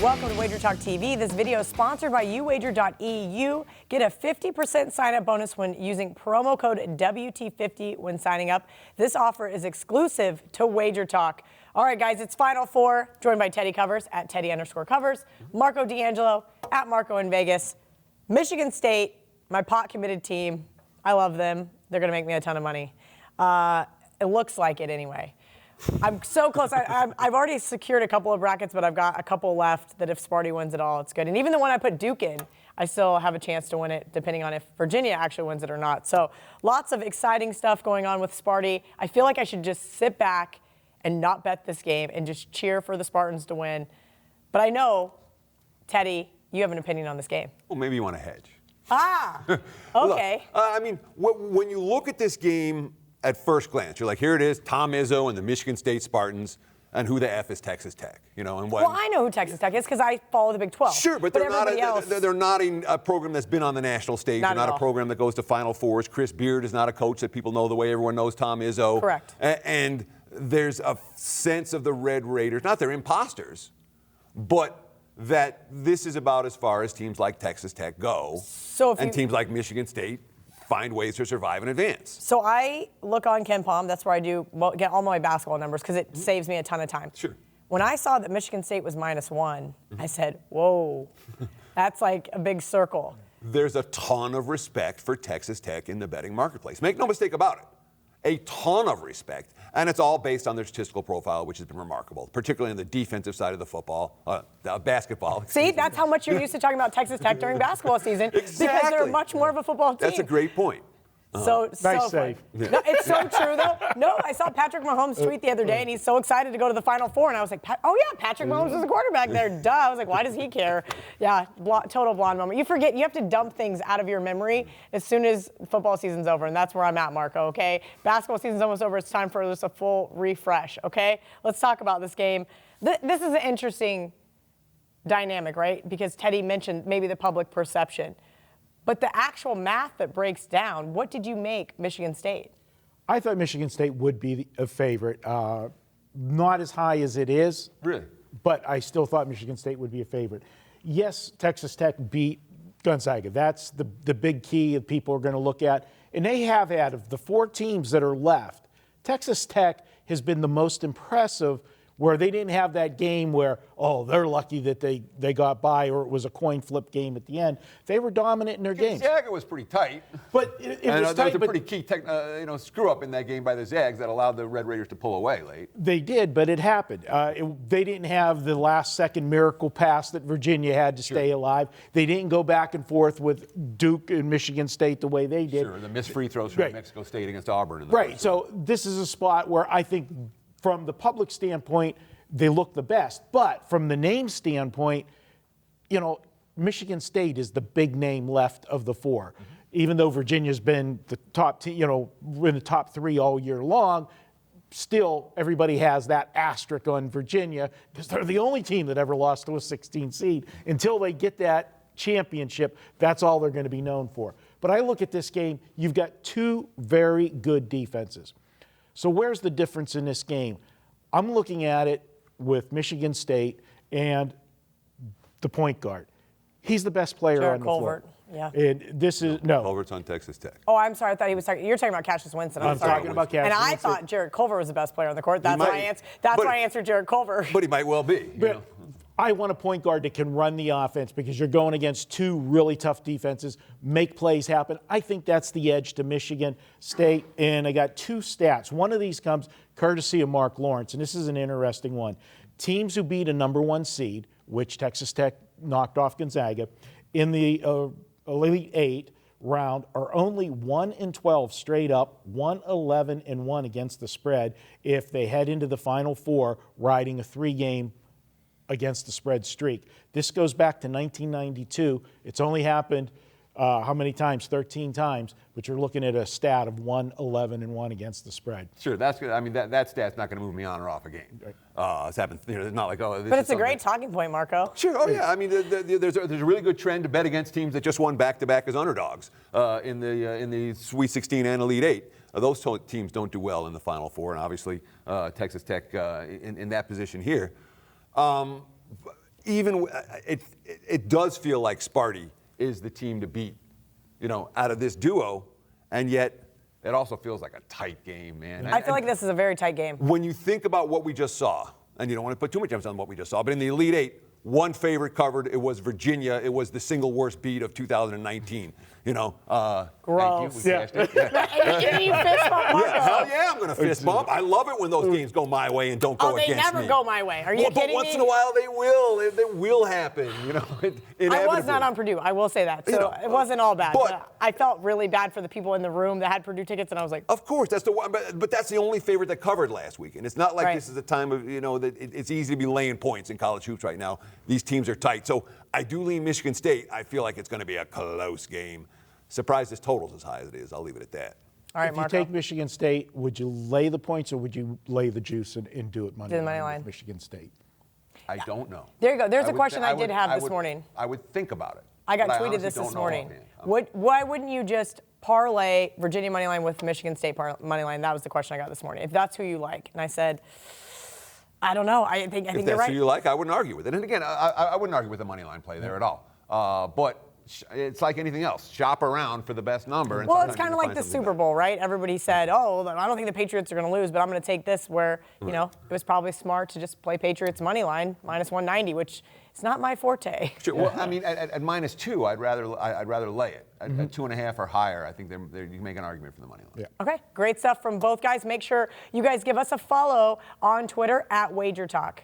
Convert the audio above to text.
Welcome to WagerTalk TV. This video is sponsored by uwager.eu. Get a 50% sign-up bonus when using promo code WT50 when signing up. This offer is exclusive to WagerTalk. All right, guys, it's Final Four, joined by Teddy Covers at Teddy_Covers, Marco D'Angelo at Marco in Vegas. Michigan State, my pot-committed team. I love them. They're going to make me a ton of money. It looks like it anyway. I'm so close. I've already secured a couple of brackets, but I've got a couple left that if Sparty wins it all, it's good. And even the one I put Duke in, I still have a chance to win it, depending on if Virginia actually wins it or not. So lots of exciting stuff going on with Sparty. I feel like I should just sit back and not bet this game and just cheer for the Spartans to win. But I know, Teddy, you have an opinion on this game. Well, maybe you want to hedge. Ah, okay. Look, when you look at this game at first glance, you're like, here it is, Tom Izzo and the Michigan State Spartans, and who the F is Texas Tech, you know? And well, I know who Texas Tech is because I follow the Big 12. Sure, but they're not a program that's been on the national stage. They're not a program that goes to Final Fours. Chris Beard is not a coach that people know the way everyone knows Tom Izzo. Correct. And there's a sense of the Red Raiders, not they're imposters, but that this is about as far as teams like Texas Tech go, and teams like Michigan State find ways to survive and advance. So I look on Ken Palm. That's where I get all my basketball numbers because it saves me a ton of time. Sure. When I saw that Michigan State was -1, I said, whoa, that's like a big circle. There's a ton of respect for Texas Tech in the betting marketplace. Make no mistake about it. A ton of respect. And it's all based on their statistical profile, which has been remarkable, particularly on the defensive side of the basketball. See, that's how much you're used to talking about Texas Tech during basketball season. Exactly. Because they're much more of a football team. That's a great point. Nice save. No, it's so true, though. No, I saw Patrick Mahomes tweet the other day, and he's so excited to go to the Final Four. And I was like, oh, yeah, Patrick Mahomes is the quarterback there. Duh. I was like, why does he care? Yeah, total blonde moment. You forget, you have to dump things out of your memory as soon as football season's over, and that's where I'm at, Marco, okay? Basketball season's almost over. It's time for just a full refresh, okay? Let's talk about this game. This is an interesting dynamic, right? Because Teddy mentioned maybe the public perception. But the actual math that breaks down, what did you make Michigan State? I thought Michigan State would be a favorite. Not as high as it is. Really? But I still thought Michigan State would be a favorite. Yes, Texas Tech beat Gonzaga. That's the big key that people are going to look at. And they have had, of the 4 teams that are left, Texas Tech has been the most impressive, where they didn't have that game where, oh, they're lucky that they got by, or it was a coin flip game at the end. They were dominant in their games. Gonzaga was pretty tight. But it was tight. There was a pretty key screw-up in that game by the Zags that allowed the Red Raiders to pull away late. They did, but it happened. They didn't have the last-second miracle pass that Virginia had to stay alive. They didn't go back and forth with Duke and Michigan State the way they did. Sure, the missed free throws from Mexico State against Auburn. Right, so this is a spot where I think from the public standpoint, they look the best. But from the name standpoint, Michigan State is the big name left of the 4. Mm-hmm. Even though Virginia's been the top team, in the top 3 all year long, still everybody has that asterisk on Virginia because they're the only team that ever lost to a 16 seed. Until they get that championship, that's all they're going to be known for. But I look at this game, you've got 2 very good defenses. So where's the difference in this game? I'm looking at it with Michigan State and the point guard. He's the best player on the floor. Yeah. And this is Culver's on Texas Tech. Oh, I'm sorry. I thought he was talking. You're talking about Cassius Winston. I'm talking about Cassius Winston. And I thought Jared Culver was the best player on the court. That's why I answered Jared Culver. But he might well be. I want a point guard that can run the offense because you're going against 2 really tough defenses, make plays happen. I think that's the edge to Michigan State. And I got 2 stats. One of these comes courtesy of Mark Lawrence, and this is an interesting one. Teams who beat a number 1 seed, which Texas Tech knocked off Gonzaga, in the Elite 8 round are only 1-12 straight up, 1-11-1 against the spread if they head into the Final Four riding a 3-game against the spread streak. This goes back to 1992. It's only happened how many times? 13 times. But you're looking at a stat of 1-11-1 against the spread. Sure, that's good. I mean, that stat's not going to move me on or off a game. It's happened. It's not like But it's a great talking point, Marco. Sure. Oh yeah. I mean, there's a really good trend to bet against teams that just won back-to-back as underdogs in the Sweet 16 and Elite 8. Those teams don't do well in the Final Four, and obviously Texas Tech in that position here. even it does feel like Sparty is the team to beat, out of this duo, and yet it also feels like a tight game, man. I feel like this is a very tight game. When you think about what we just saw, and you don't want to put too much emphasis on what we just saw, but in the Elite Eight, one favorite covered. It was Virginia. It was the single worst beat of 2019. Gross. Thank you. You fist bump Marco. Hell yeah, I'm going to fist bump. I love it when those games go my way and don't go against me. They never go my way. Are you kidding me? But once in a while they will. It will happen. I was not on Purdue. I will say that. So it wasn't all bad. But I felt really bad for the people in the room that had Purdue tickets, and I was like, of course, that's the one. But that's the only favorite that covered last weekend. It's not like this is a time of that it's easy to be laying points in college hoops right now. These teams are tight. So I do lean Michigan State. I feel like it's going to be a close game. Surprised this total's as high as it is. I'll leave it at that. All right, if Marco. you take Michigan State, would you lay the points or would you lay the juice and do it money line with Michigan State? I don't know. There you go. There's a question I did have this morning. I would think about it. I got tweeted this morning. Why wouldn't you just parlay Virginia money line with Michigan State money line? That was the question I got this morning. If that's who you like, and I said, I don't know. I think if you're that's right. who you like, I wouldn't argue with it. And again, I wouldn't argue with the money line play there at all. But it's like anything else. Shop around for the best number. And well, it's kind of like the Super Bowl, right? Everybody said, oh, I don't think the Patriots are going to lose, but I'm going to take this where, it was probably smart to just play Patriots money line, minus 190, which is not my forte. Sure. Well, I mean, at -2, I'd rather lay it. At 2.5 or higher, I think you can make an argument for the money line. Yeah. Okay, great stuff from both guys. Make sure you guys give us a follow on Twitter at WagerTalk.